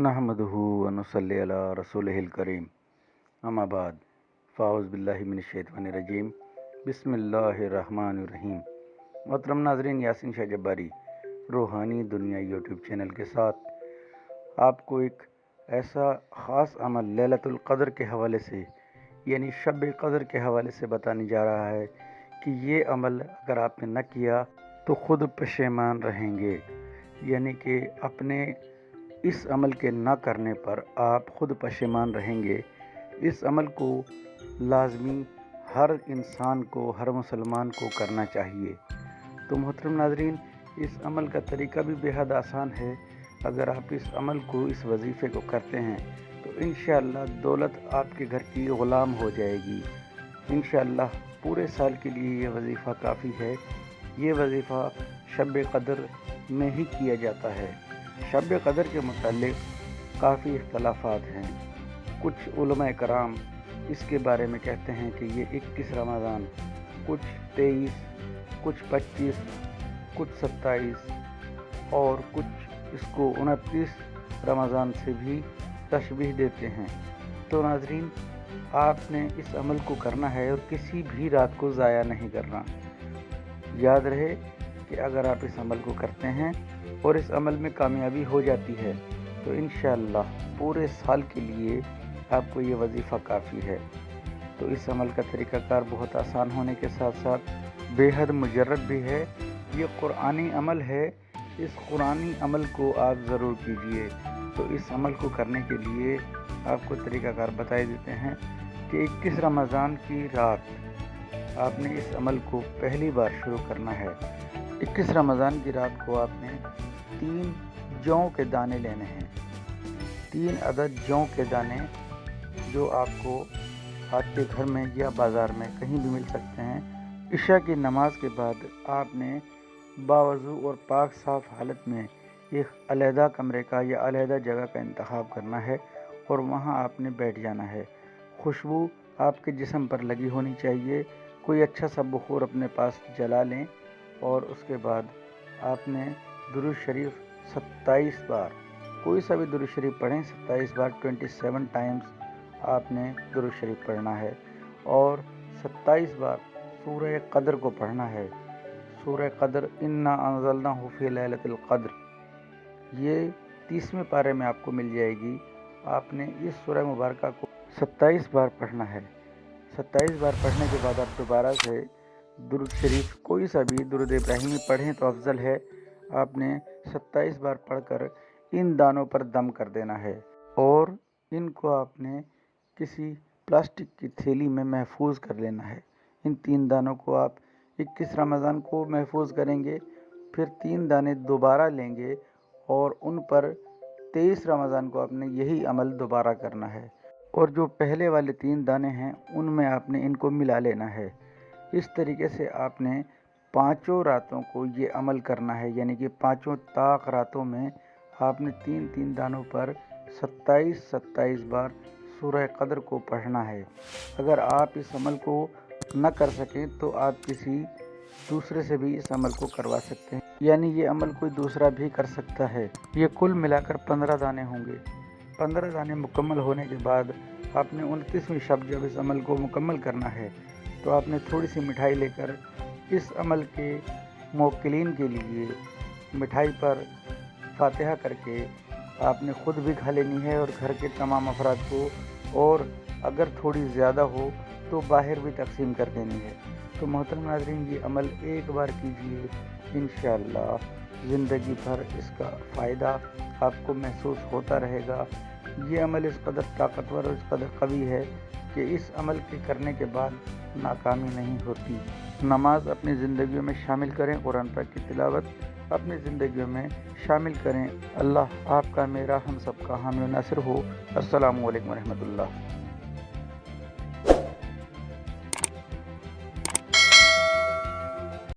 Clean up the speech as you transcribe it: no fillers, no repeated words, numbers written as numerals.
नहमदुहु व नुसल्ली अला रसूलिहिल करीम अम्मा बाद फ़ाउज़ बिल्लाहि मिनश्शैतानिर्रजीम बिस्मिल्लाहिर्रहमानिर्रहीम। मोहतरम नाज़रीन, यासीन शाह जब्बारी रूहानी दुनिया यूट्यूब चैनल के साथ आपको एक ऐसा ख़ास अमल लैलतुल क़द्र के हवाले से यानी शब क़द्र के हवाले से बताने जा रहा है कि ये अमल अगर आपने न किया तो ख़ुद पशेमान रहेंगे। यानी कि अपने इस अमल के ना करने पर आप ख़ुद पशेमान रहेंगे। इस अमल को लाजमी हर इंसान को, हर मुसलमान को करना चाहिए। तो मोहतरम नाज़रीन, इस अमल का तरीका भी बेहद आसान है। अगर आप इस अमल को, इस वजीफ़े को करते हैं तो इंशाअल्लाह दौलत आपके घर की ग़ुलाम हो जाएगी। इंशाअल्लाह पूरे साल के लिए ये वजीफ़ा काफ़ी है। ये वजीफ़ा शब क़द्र में ही किया जाता है। शब क़द्र के मुताल्लिक़ काफ़ी इख्तलाफ़ात हैं। कुछ उलमा कराम इसके बारे में कहते हैं कि ये 21 रमज़ान, कुछ 23, कुछ 25, कुछ 27 और कुछ इसको 29 रमज़ान से भी तशबीह देते हैं। तो नाज़रीन, आपने इस अमल को करना है और किसी भी रात को ज़ाया नहीं करना। याद रहे कि अगर आप इस अमल को करते हैं और इस अमल में कामयाबी हो जाती है तो इंशाअल्लाह पूरे साल के लिए आपको ये वजीफ़ा काफ़ी है। तो इस अमल का तरीक़ाकार बहुत आसान होने के साथ साथ बेहद मुजर्रब भी है। ये कुरानी अमल है। इस कुरानी अमल को आप ज़रूर कीजिए। तो इस अमल को करने के लिए आपको तरीक़ाकार बताए देते हैं कि 21 रमज़ान की रात आपने इस अमल को पहली बार शुरू करना है। 21 रमज़ान की रात को आपने 3 जौ के दाने लेने हैं। 3 अदद जौ के दाने जो आपको आपके घर में या बाज़ार में कहीं भी मिल सकते हैं। इशा की नमाज के बाद आपने बावज़ू और पाक साफ़ हालत में एक अलहदा कमरे का या अलहदा जगह का इंतखाब करना है और वहाँ आपने बैठ जाना है। खुशबू आपके जिस्म पर लगी होनी चाहिए। कोई अच्छा सा बुख़ूर अपने पास जला लें और उसके बाद आपने दुरूद शरीफ 27 बार, कोई सा भी दुरूद शरीफ पढ़ें, 27 बार 27 टाइम्स आपने दुरूद शरीफ पढ़ना है और 27 बार सूरह क़द्र को पढ़ना है। सूरह क़द्र, इन्ना अंज़लनाहु फ़ी लैलतिल क़द्र, ये 30वें पारे में आपको मिल जाएगी। आपने इस सूरह मुबारका को 27 बार पढ़ना है। 27 बार पढ़ने के बाद आप दोबारा से दुरूद शरीफ कोई सा भी दुरूद इब्राहिमी पढ़ें तो अफजल है। आपने 27 बार पढ़कर इन दानों पर दम कर देना है और इनको आपने किसी प्लास्टिक की थैली में महफूज कर लेना है। इन 3 दानों को आप 21 रमज़ान को महफूज करेंगे, फिर 3 दाने दोबारा लेंगे और उन पर 23 रमज़ान को आपने यही अमल दोबारा करना है और जो पहले वाले 3 दाने हैं उनमें आपने इनको मिला लेना है। इस तरीके से आपने 5 रातों को ये अमल करना है। यानी कि 5 ताक रातों में आपने 3-3 दानों पर 27-27 बार सूरह क़द्र को पढ़ना है। अगर आप इस अमल को न कर सकें तो आप किसी दूसरे से भी इस अमल को करवा सकते हैं। यानी ये अमल कोई दूसरा भी कर सकता है। ये कुल मिलाकर 15 दाने होंगे। 15 दाने मुकम्मल होने के बाद आपने 29वीं शब जब इस अमल को मुकम्मल करना है तो आपने थोड़ी सी मिठाई लेकर इस अमल के मोक्किलीन के लिए मिठाई पर फातिहा करके आपने ख़ुद भी खा लेनी है और घर के तमाम अफराद को, और अगर थोड़ी ज़्यादा हो तो बाहर भी तकसीम कर देनी है। तो मोहतरम नाज़रीन, ये अमल एक बार कीजिए, इंशाअल्लाह ज़िंदगी भर इसका फ़ायदा आपको महसूस होता रहेगा। ये अमल इस कदर ताकतवर और इस कदर कवी है कि इस अमल के करने के बाद नाकामी नहीं होती। नमाज अपनी ज़िंदगियों में शामिल करें, कुरान पाक की तिलावत अपनी ज़िंदगियों में शामिल करें। अल्लाह आपका, मेरा, हम सबका हामी और नासिर हो। अस्सलामु अलैकुम व रहमतुल्लाह।